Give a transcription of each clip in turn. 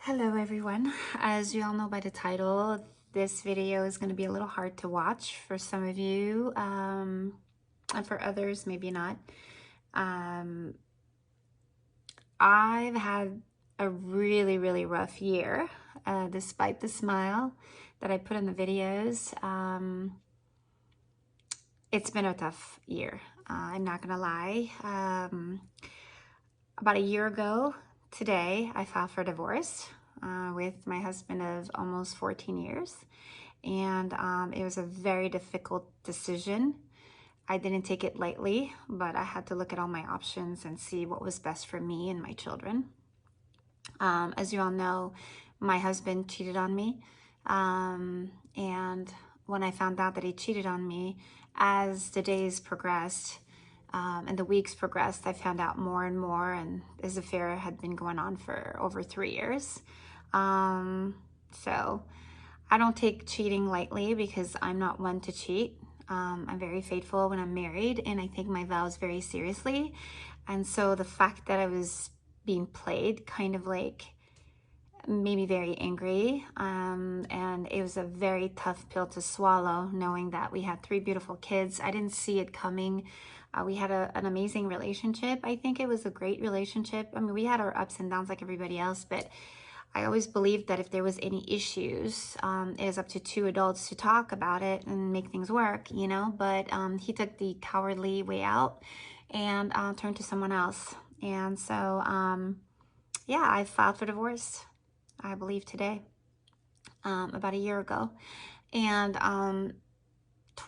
Hello everyone. As you all know by the title, this video is going to be a little hard to watch for some of you, and for others maybe not. I've had a really rough year, despite the smile that I put in the videos. It's been a tough year, I'm not gonna lie. About a year ago today, I filed for divorce with my husband of almost 14 years. And it was a very difficult decision. I didn't take it lightly, but I had to look at all my options and see what was best for me and my children. As you all know, my husband cheated on me. And when I found out that he cheated on me, as the days progressed, and the weeks progressed, I found out more and more, and this affair had been going on for over 3 years. So I don't take cheating lightly because I'm not one to cheat. I'm very faithful when I'm married, and I take my vows very seriously. And so the fact that I was being played kind of like made me very angry, and it was a very tough pill to swallow, knowing that we had 3 beautiful kids. I didn't see it coming. We had an amazing relationship. I think it was a great relationship. I mean, we had our ups and downs like everybody else, but I always believed that if there was any issues, it is up to 2 adults to talk about it and make things work, you know. But he took the cowardly way out and turned to someone else. And so, yeah, I filed for divorce, I believe today, about a year ago. And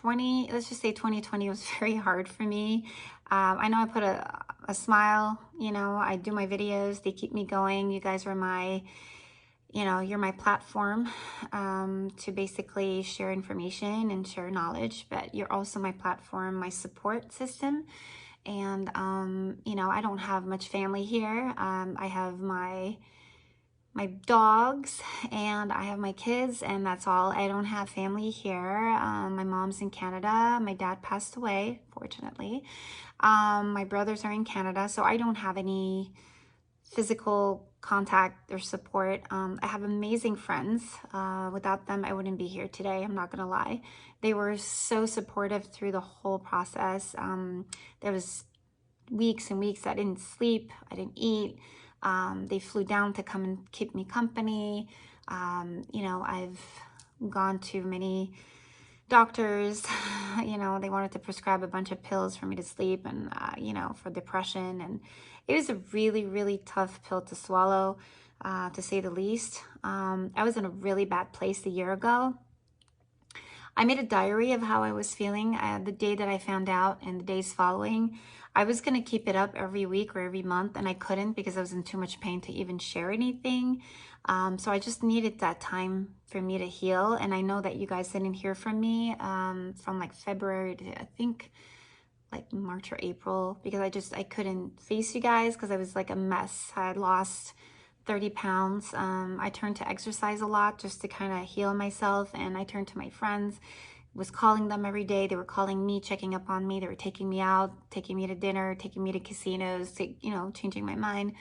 let's just say 2020 was very hard for me. I know I put a smile, you know, I do my videos, they keep me going. You guys are my, you know, you're my platform to basically share information and share knowledge, but you're also my platform, my support system. And, you know, I don't have much family here. I have my dogs and I have my kids, and that's all. I don't have family here. My mom's in Canada. My dad passed away, fortunately. My brothers are in Canada, so I don't have any physical contact or support. I have amazing friends. Without them, I wouldn't be here today. I'm not gonna lie. They were so supportive through the whole process. There was weeks and weeks I didn't sleep, I didn't eat. They flew down to come and keep me company. You know, I've gone to many doctors. You know, they wanted to prescribe a bunch of pills for me to sleep and, you know, for depression. And it was a really tough pill to swallow, to say the least. I was in a really bad place a year ago. I made a diary of how I was feeling the day that I found out and the days following. I was going to keep it up every week or every month, and I couldn't because I was in too much pain to even share anything. So I just needed that time for me to heal. And I know that you guys didn't hear from me from like February to I think like March or April, because I couldn't face you guys because I was like a mess. I had lost 30 pounds. I turned to exercise a lot just to kind of heal myself, and I turned to my friends, was calling them every day. They were calling me, checking up on me. They were taking me out, taking me to dinner, taking me to casinos, you know, changing my mind.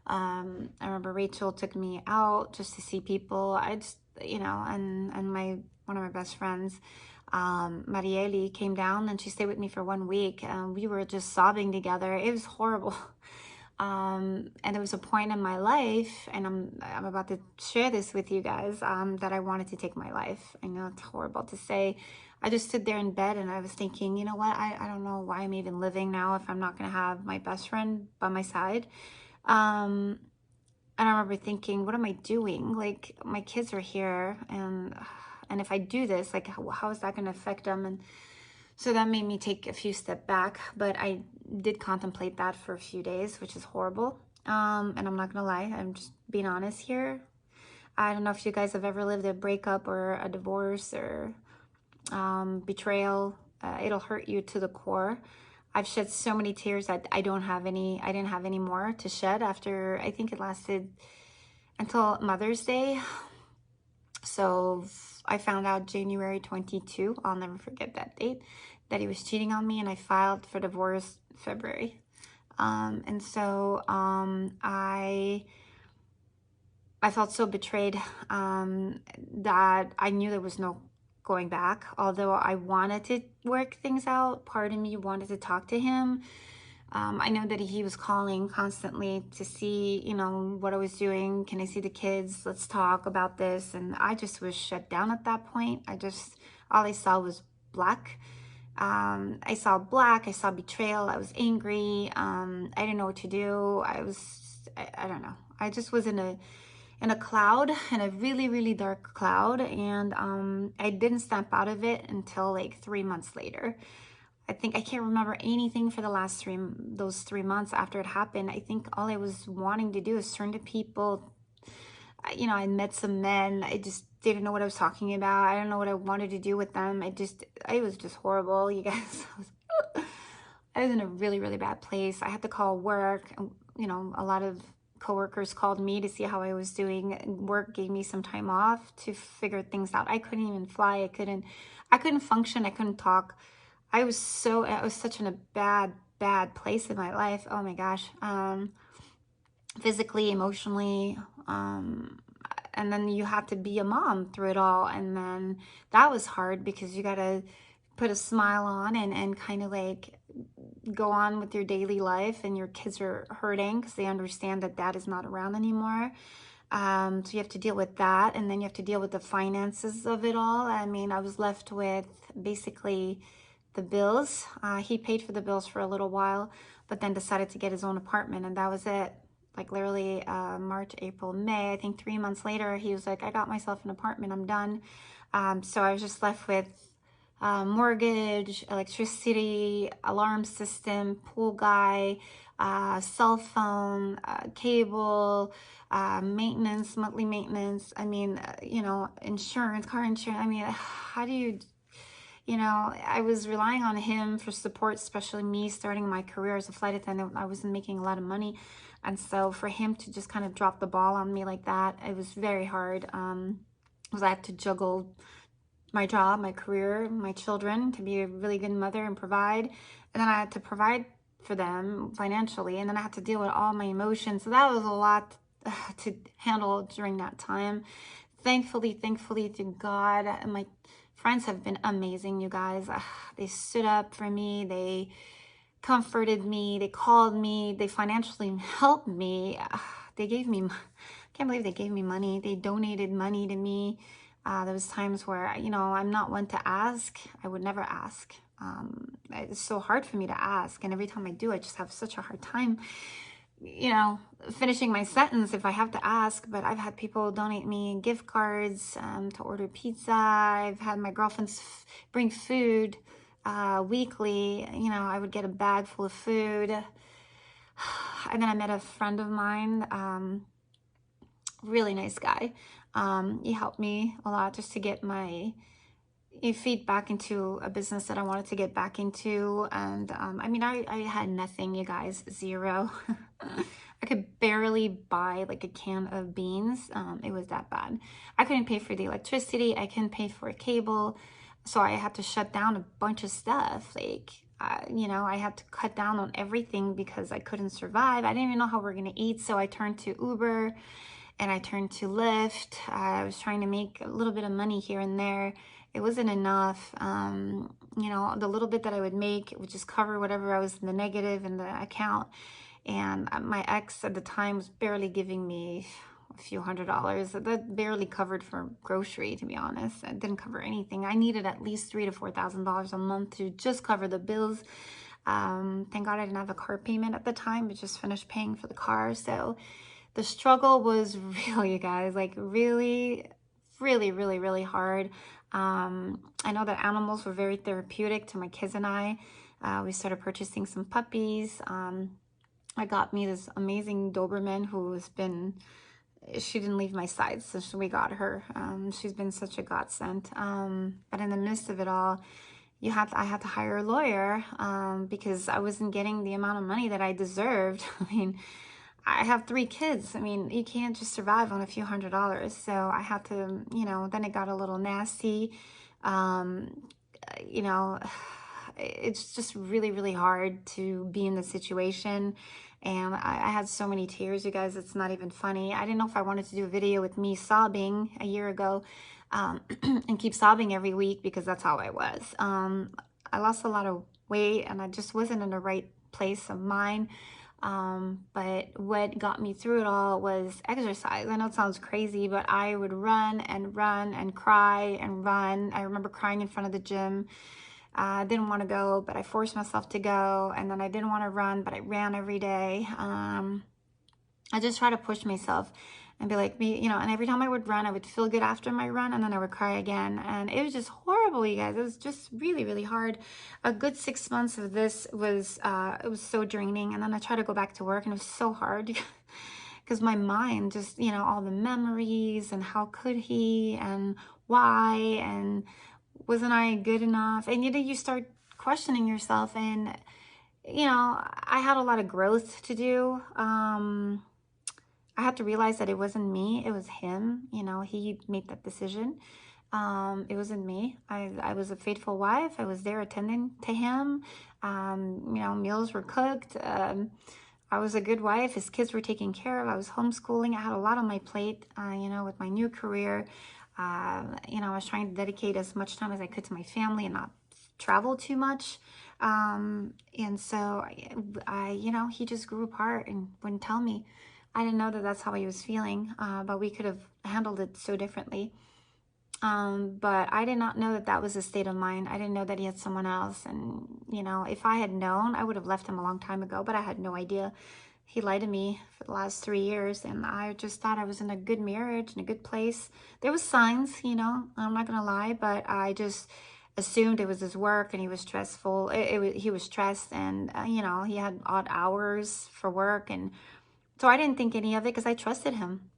I remember Rachel took me out just to see people. I just, you know, and one of my best friends, Marieli, came down and she stayed with me for 1 week. We were just sobbing together. It was horrible. And there was a point in my life, and I'm about to share this with you guys, that I wanted to take my life. I know it's horrible to say. I just stood there in bed and I was thinking, you know what, I don't know why I'm even living now if I'm not going to have my best friend by my side. And I remember thinking, what am I doing? Like, my kids are here, and if I do this, like, how is that going to affect them? And so that made me take a few steps back, but I did contemplate that for a few days, which is horrible. And I'm not gonna lie, I'm just being honest here. I don't know if you guys have ever lived a breakup or a divorce or betrayal. It'll hurt you to the core. I've shed so many tears that I didn't have any more to shed after, I think it lasted until Mother's Day. So I found out January 22, I'll never forget that date, that he was cheating on me, and I filed for divorce February. And so I I felt so betrayed that I knew there was no going back. Although I wanted to work things out, part of me wanted to talk to him. I know that he was calling constantly to see, you know, what I was doing. Can I see the kids? Let's talk about this. And I just was shut down at that point. All I saw was black. I saw black. I saw betrayal. I was angry. I didn't know what to do. I don't know. I just was in a cloud, in a really, really dark cloud. And I didn't snap out of it until like 3 months later. I think I can't remember anything for those 3 months after it happened. I think all I was wanting to do is turn to people. You know, I met some men. I just didn't know what I was talking about. I don't know what I wanted to do with them. It was just horrible, you guys. I was in a really, really bad place. I had to call work. You know, a lot of coworkers called me to see how I was doing. Work gave me some time off to figure things out. I couldn't even fly. I couldn't function. I couldn't talk. I was such in a bad place in my life. Oh my gosh. Physically, emotionally, and then you have to be a mom through it all. And then that was hard because you got to put a smile on and kind of like go on with your daily life, and your kids are hurting because they understand that dad is not around anymore. So you have to deal with that, and then you have to deal with the finances of it all. I mean, I was left with basically the bills. He paid for the bills for a little while, but then decided to get his own apartment, and that was it. Like literally March, April, May, I think 3 months later, he was like, I got myself an apartment, I'm done. So I was just left with mortgage, electricity, alarm system, pool guy, cell phone, cable, maintenance, monthly maintenance. I mean, you know, insurance, car insurance. I mean, how do you know, I was relying on him for support, especially me starting my career as a flight attendant. I wasn't making a lot of money. And so for him to just kind of drop the ball on me like that, it was very hard. Because I had to juggle my job, my career, my children, to be a really good mother and provide. And then I had to provide for them financially. And then I had to deal with all my emotions. So that was a lot to handle during that time. Thankfully to God, my friends have been amazing, you guys. They stood up for me. They comforted me. They called me. They financially helped me. They gave me, I can't believe they gave me money. They donated money to me. There was times where, you know, I'm not one to ask. I would never ask. It's so hard for me to ask. And every time I do, I just have such a hard time, you know, finishing my sentence if I have to ask. But I've had people donate me gift cards to order pizza. I've had my girlfriends bring food weekly. You know, I would get a bag full of food. And then I met a friend of mine, really nice guy. He helped me a lot just to get my feet back into a business that I wanted to get back into. And I mean, I had nothing, you guys, zero. I could barely buy like a can of beans. It was that bad. I couldn't pay for the electricity. I couldn't pay for a cable. So I had to shut down a bunch of stuff. Like, you know, I had to cut down on everything because I couldn't survive. I didn't even know how we're going to eat. So I turned to Uber and I turned to Lyft. I was trying to make a little bit of money here and there. It wasn't enough. You know, the little bit that I would make would just cover whatever I was in the negative in the account. And my ex at the time was barely giving me a few $100s. That barely covered for grocery, to be honest. It didn't cover anything. I needed at least $3,000 to $4,000 a month to just cover the bills. Thank God I didn't have a car payment at the time, but just finished paying for the car. So the struggle was real, you guys, like really, really, really, really hard. I know that animals were very therapeutic to my kids and I. We started purchasing some puppies. I got me this amazing Doberman she didn't leave my side since we got her. She's been such a godsend. But in the midst of it all, I had to hire a lawyer because I wasn't getting the amount of money that I deserved. I mean, I have 3 kids. I mean, you can't just survive on a few $100s. So I had to, you know, then it got a little nasty. You know, it's just really, really hard to be in the situation. And I had so many tears, you guys, it's not even funny. I didn't know if I wanted to do a video with me sobbing a year ago, and keep sobbing every week, because that's how I was. I lost a lot of weight, and I just wasn't in the right place of mind. But what got me through it all was exercise. I know it sounds crazy, but I would run and run and cry and run. I remember crying in front of the gym. I didn't want to go, but I forced myself to go. And then I didn't want to run, but I ran every day. I just try to push myself and be like, me, you know, and every time I would run, I would feel good after my run, and then I would cry again. And it was just horrible, you guys. It was just really, really hard. A good 6 months of this was, it was so draining. And then I tried to go back to work, and it was so hard because my mind just, you know, all the memories, and how could he, and why, and wasn't I good enough? And you start questioning yourself. And, you know, I had a lot of growth to do. I had to realize that it wasn't me, it was him. You know, he made that decision. It wasn't me. I was a faithful wife. I was there attending to him. You know, meals were cooked. I was a good wife. His kids were taken care of. I was homeschooling. I had a lot on my plate, you know, with my new career. You know, I was trying to dedicate as much time as I could to my family and not travel too much. And so you know, he just grew apart and wouldn't tell me. I didn't know that that's how he was feeling, but we could have handled it so differently. But I did not know that that was his state of mind. I didn't know that he had someone else. And, you know, if I had known, I would have left him a long time ago, but I had no idea. He lied to me for the last 3 years, and I just thought I was in a good marriage, in a good place. There was signs, you know, I'm not gonna lie, but I just assumed it was his work, and he was stressful. He was stressed, and, you know, he had odd hours for work, and so I didn't think any of it because I trusted him.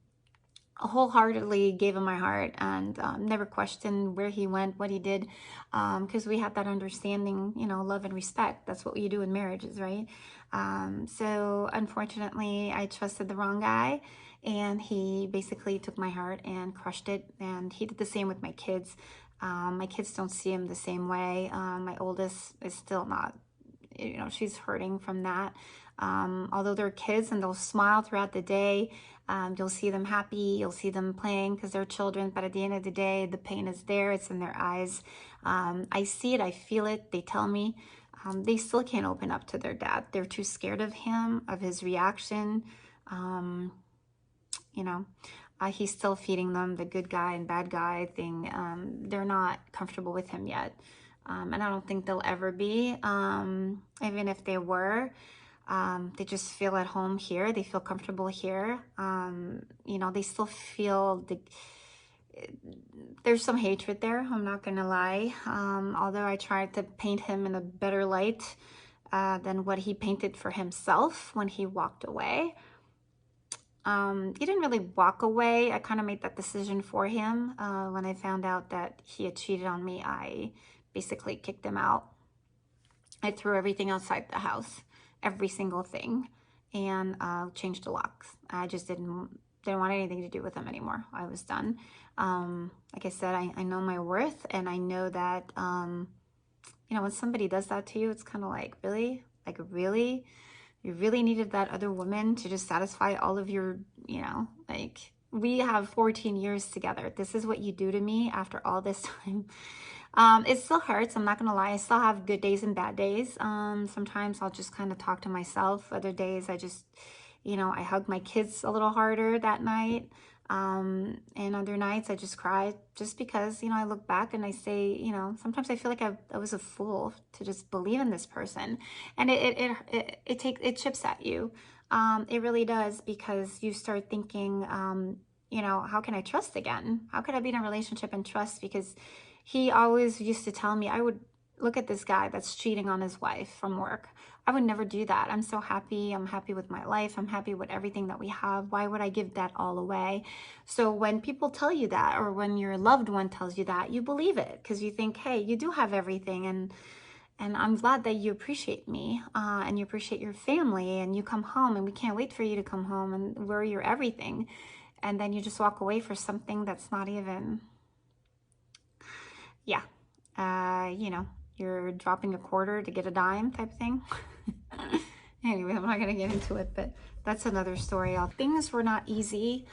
I wholeheartedly gave him my heart, and never questioned where he went, what he did, because we had that understanding, you know, love and respect. That's what you do in marriages, right? So unfortunately, I trusted the wrong guy, and he basically took my heart and crushed it. And he did the same with my kids. My kids don't see him the same way. My oldest is still not, you know, she's hurting from that. Although they're kids and they'll smile throughout the day, you'll see them happy, you'll see them playing because they're children, but at the end of the day, the pain is there, it's in their eyes. I see it, I feel it, they tell me. They still can't open up to their dad. They're too scared of him, of his reaction. You know, he's still feeding them the good guy and bad guy thing. They're not comfortable with him yet. And I don't think they'll ever be, even if they were. They just feel at home here. They feel comfortable here. You know, they still feel there's some hatred there. I'm not gonna lie. Although I tried to paint him in a better light than what he painted for himself when he walked away. He didn't really walk away. I kind of made that decision for him. When I found out that he had cheated on me, I basically kicked him out. I threw everything outside the house, every single thing, and changed the locks. I just didn't want anything to do with him anymore. I was done. Like I said, I know my worth, and I know that, you know, when somebody does that to you, it's kind of like, really? Like, really? You really needed that other woman to just satisfy all of your, you know, like, we have 14 years together. This is what you do to me after all this time. It still hurts. I'm not going to lie. I still have good days and bad days. Sometimes I'll just kind of talk to myself. Other days I just, you know, I hug my kids a little harder that night. And other nights I just cry just because, you know, I look back and I say, you know, sometimes I feel like I was a fool to just believe in this person. And it chips at you. It really does, because you start thinking, you know, how can I trust again? How could I be in a relationship and trust? Because he always used to tell me, I would look at this guy that's cheating on his wife from work. I would never do that. I'm so happy. I'm happy with my life. I'm happy with everything that we have. Why would I give that all away? So when people tell you that, or when your loved one tells you that, you believe it because you think, hey, you do have everything. And I'm glad that you appreciate me, and you appreciate your family, and you come home, and we can't wait for you to come home, and we're your everything. And then you just walk away for something that's not even, yeah, you know, you're dropping a quarter to get a dime type thing. Anyway, I'm not going to get into it, but that's another story. Things were not easy.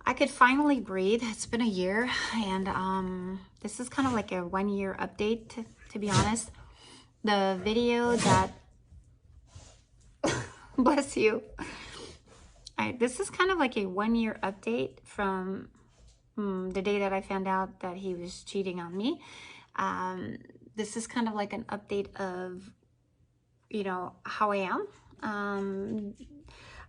I could finally breathe. It's been a year, and this is kind of like a 1-year update, to be honest. The video that, bless you. This is kind of like a 1-year update from the day that I found out that he was cheating on me. This is kind of like an update of, you know, how I am.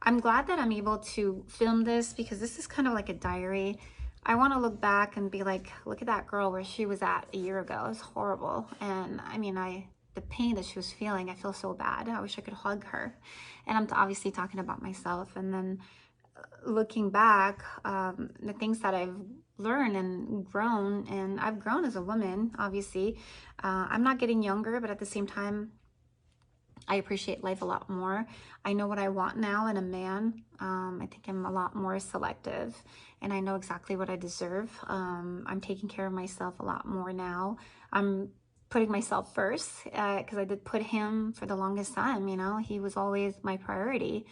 I'm glad that I'm able to film this because this is kind of like a diary. I want to look back and be like, look at that girl where she was at a year ago. It was horrible. And I mean, the pain that she was feeling, I feel so bad. I wish I could hug her. And I'm obviously talking about myself. And then looking back, the things that I've learned and grown, and I've grown as a woman, obviously. I'm not getting younger, but at the same time, I appreciate life a lot more. I know what I want now in a man. I think I'm a lot more selective, and I know exactly what I deserve. I'm taking care of myself a lot more now. I'm putting myself first because I did put him for the longest time. You know, he was always my priority.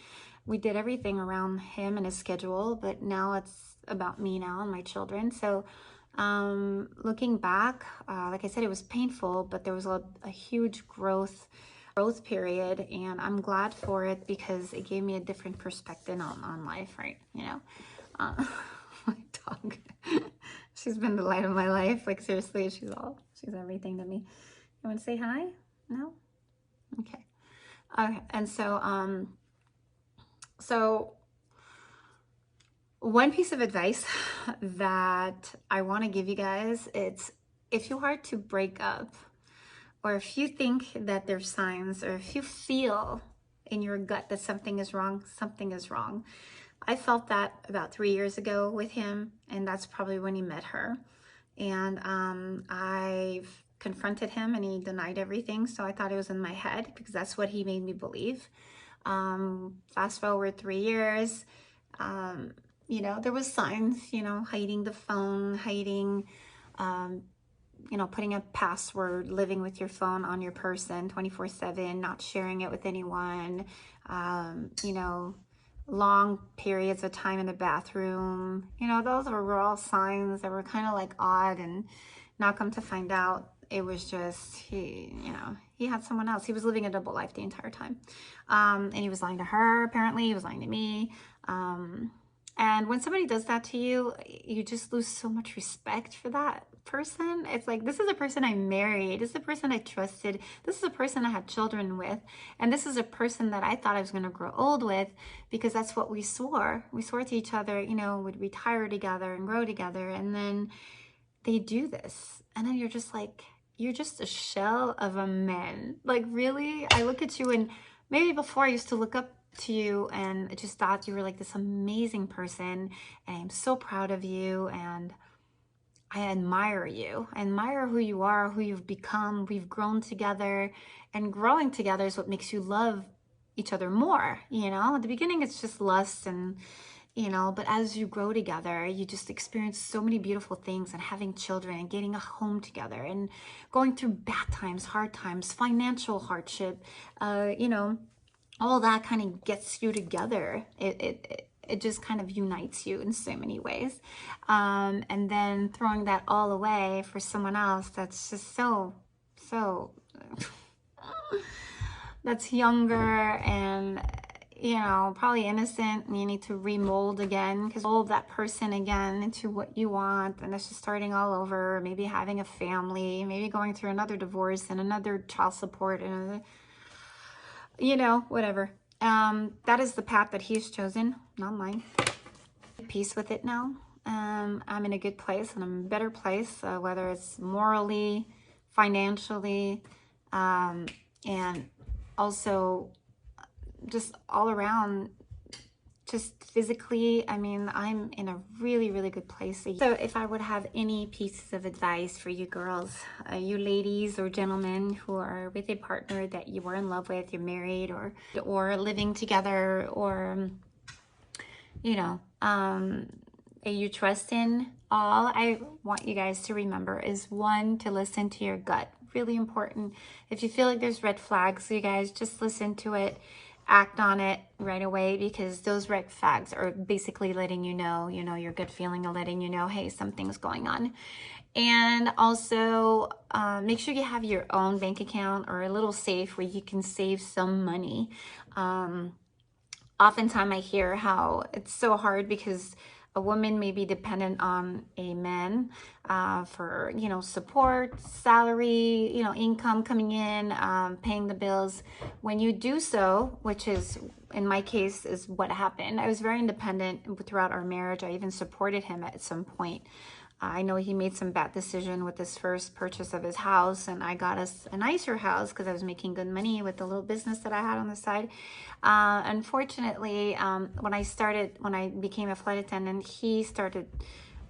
We did everything around him and his schedule, but now it's about me now and my children. So looking back, like I said, it was painful, but there was a huge growth period, and I'm glad for it because it gave me a different perspective on life, right? You know, my dog, she's been the light of my life. Like, seriously, she's everything to me. You want to say hi? No? Okay. Okay. And so, so one piece of advice that I want to give you guys, it's if you are to break up, or if you think that there's signs, or if you feel in your gut that something is wrong, something is wrong. I felt that about 3 years ago with him, and that's probably when he met her. And I've confronted him, and he denied everything. So I thought it was in my head because that's what he made me believe. Fast forward 3 years, you know, there was signs, you know, hiding the phone, hiding, you know, putting a password, living with your phone on your person 24/7, not sharing it with anyone, you know, long periods of time in the bathroom. You know, those were all signs that were kind of like odd, and now come to find out it was just, you know, he had someone else. He was living a double life the entire time. And he was lying to her, apparently. He was lying to me. And when somebody does that to you, you just lose so much respect for that person. It's like, this is a person I married. This is a person I trusted. This is a person I had children with. And this is a person that I thought I was going to grow old with, because that's what we swore. We swore to each other, you know, we'd retire together and grow together. And then they do this. And then you're just like, you're just a shell of a man. Like, really? I look at you, and maybe before I used to look up to you and I just thought you were like this amazing person, and I'm so proud of you, and I admire you. I admire who you are, who you've become. We've grown together, and growing together is what makes you love each other more. You know, at the beginning it's just lust, and you know, but as you grow together, you just experience so many beautiful things, and having children and getting a home together and going through bad times, hard times, financial hardship, you know, all that kind of gets you together. It just kind of unites you in so many ways. And then throwing that all away for someone else that's just so that's younger and, you know, probably innocent, and you need to remold again, because mold that person again into what you want, and it's just starting all over, maybe having a family, maybe going through another divorce and another child support and another, you know, whatever. That is the path that he's chosen, not mine. Peace with it now. I'm in a good place, and I'm in a better place, whether it's morally, financially, and also just all around, just physically. I mean, I'm in a really, really good place. So if I would have any pieces of advice for you girls, you ladies or gentlemen who are with a partner that you were in love with, you're married or living together, or, you know, you trust in, all I want you guys to remember is, one, to listen to your gut. Really important. If you feel like there's red flags, you guys just listen to it. act on it right away, because those red flags are basically letting you know, your gut feeling of letting you know, hey, something's going on. And also make sure you have your own bank account or a little safe where you can save some money. Oftentimes I hear how it's so hard because a woman may be dependent on a man for, support, salary, income coming in, paying the bills. When you do so, which is, in my case, is what happened. I was very independent throughout our marriage. I even supported him at some point. I know he made some bad decision with his first purchase of his house, and I got us a nicer house because I was making good money with the little business that I had on the side. Unfortunately, when I became a flight attendant, he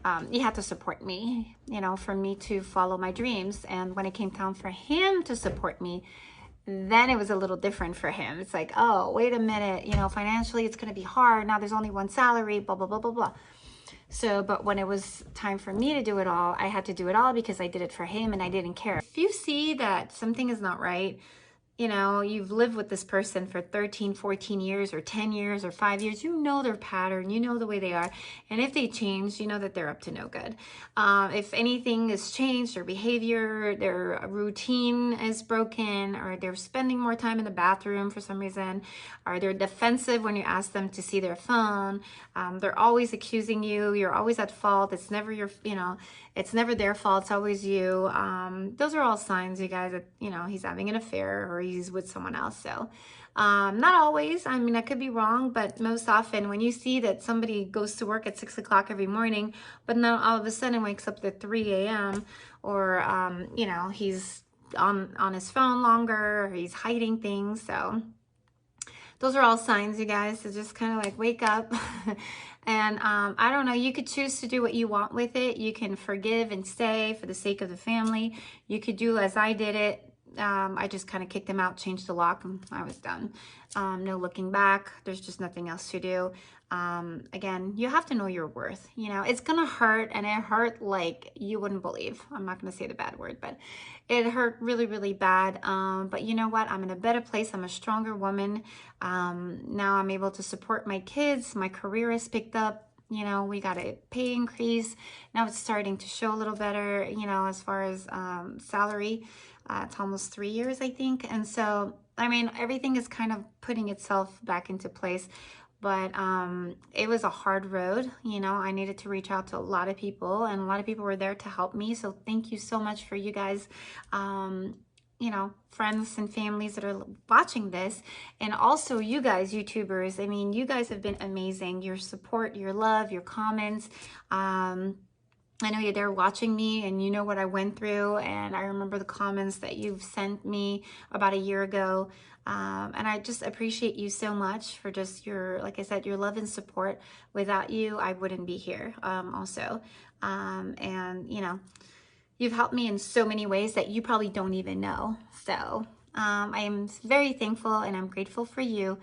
had to support me, for me to follow my dreams. And when it came time for him to support me, then it was a little different for him. It's like, oh, wait a minute, financially it's going to be hard. Now there's only one salary, blah, blah, blah, blah, blah. So, but when it was time for me to do it all, I had to do it all because I did it for him and I didn't care. If you see that something is not right, you've lived with this person for 13, 14 years or 10 years or 5 years, their pattern, the way they are. And if they change, that they're up to no good. If anything has changed, their behavior, their routine is broken, or they're spending more time in the bathroom for some reason, or they're defensive when you ask them to see their phone, they're always accusing you, you're always at fault, it's never it's never their fault, it's always you. Those are all signs, you guys, that, he's having an affair or he's with someone else. So not always, I could be wrong, but most often when you see that somebody goes to work at 6 o'clock every morning, but now all of a sudden wakes up at 3 a.m. or, he's on his phone longer, or he's hiding things. So those are all signs, you guys, to just kind of like wake up. And I don't know, you could choose to do what you want with it. You can forgive and stay for the sake of the family. You could do as I did it. I just kind of kicked him out, changed the lock, and I was done. No looking back. There's just nothing else to do. Again, you have to know your worth. It's gonna hurt, and it hurt like you wouldn't believe. I'm not gonna say the bad word, but it hurt really, really bad. But you know what? I'm in a better place. I'm a stronger woman. Now I'm able to support my kids. My career has picked up. We got a pay increase. Now it's starting to show a little better, as far as salary. It's almost 3 years, I think. And so, everything is kind of putting itself back into place. But it was a hard road. I needed to reach out to a lot of people, and a lot of people were there to help me. So thank you so much for you guys, friends and families that are watching this. And also you guys, YouTubers, you guys have been amazing. Your support, your love, your comments. I know you're there watching me, and you know what I went through, and I remember the comments that you've sent me about a year ago, and I just appreciate you so much for just like I said, your love and support. Without you, I wouldn't be here also. And you've helped me in so many ways that you probably don't even know. So I am very thankful, and I'm grateful for you.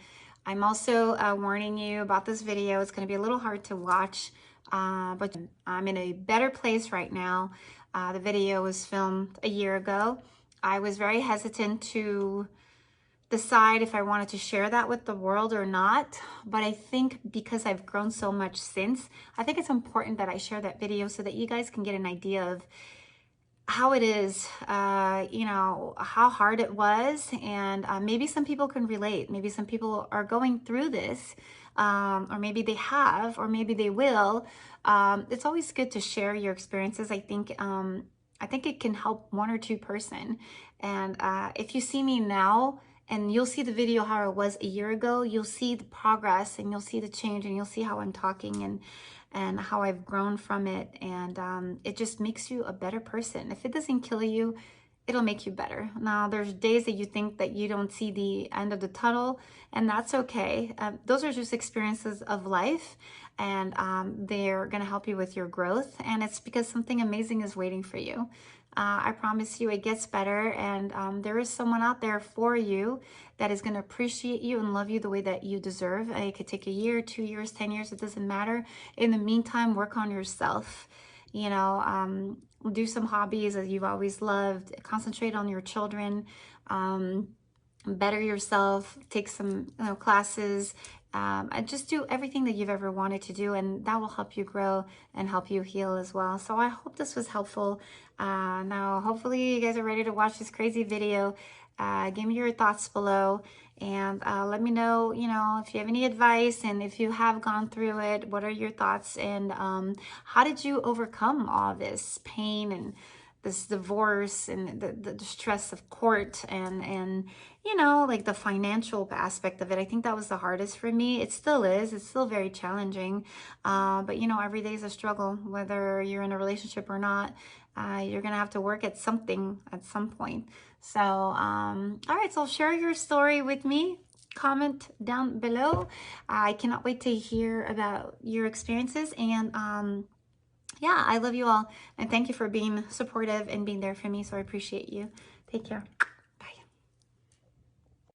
I'm also warning you about this video. It's going to be a little hard to watch. But I'm in a better place right now. The video was filmed a year ago. I was very hesitant to decide if I wanted to share that with the world or not. But I think because I've grown so much since, I think it's important that I share that video so that you guys can get an idea of how it is, how hard it was. And maybe some people can relate. Maybe some people are going through this. Or maybe they have, or maybe they will. It's always good to share your experiences. I think it can help one or two person. And if you see me now, and you'll see the video how it was a year ago, you'll see the progress, and you'll see the change, and you'll see how I'm talking and how I've grown from it. And it just makes you a better person. If it doesn't kill you, it'll make you better. Now, there's days that you think that you don't see the end of the tunnel, and that's okay. Those are just experiences of life, and they're gonna help you with your growth, and it's because something amazing is waiting for you. I promise you it gets better, and there is someone out there for you that is gonna appreciate you and love you the way that you deserve. It could take a year, 2 years, 10 years, it doesn't matter. In the meantime, work on yourself. Do some hobbies that you've always loved. Concentrate on your children. better yourself, take some classes, and just do everything that you've ever wanted to do, and that will help you grow and help you heal as well. So I hope this was helpful. Now hopefully you guys are ready to watch this crazy video. Give me your thoughts below, and let me know, if you have any advice, and if you have gone through it, what are your thoughts, and how did you overcome all this pain and this divorce and the stress of court, and like the financial aspect of it. I think that was the hardest for me. It still is. It's still very challenging. But every day is a struggle, whether you're in a relationship or not. You're gonna have to work at something at some point. So all right, so share your story with me. Comment down below. I cannot wait to hear about your experiences, and yeah, I love you all, and thank you for being supportive and being there for me. So I appreciate you. Take care.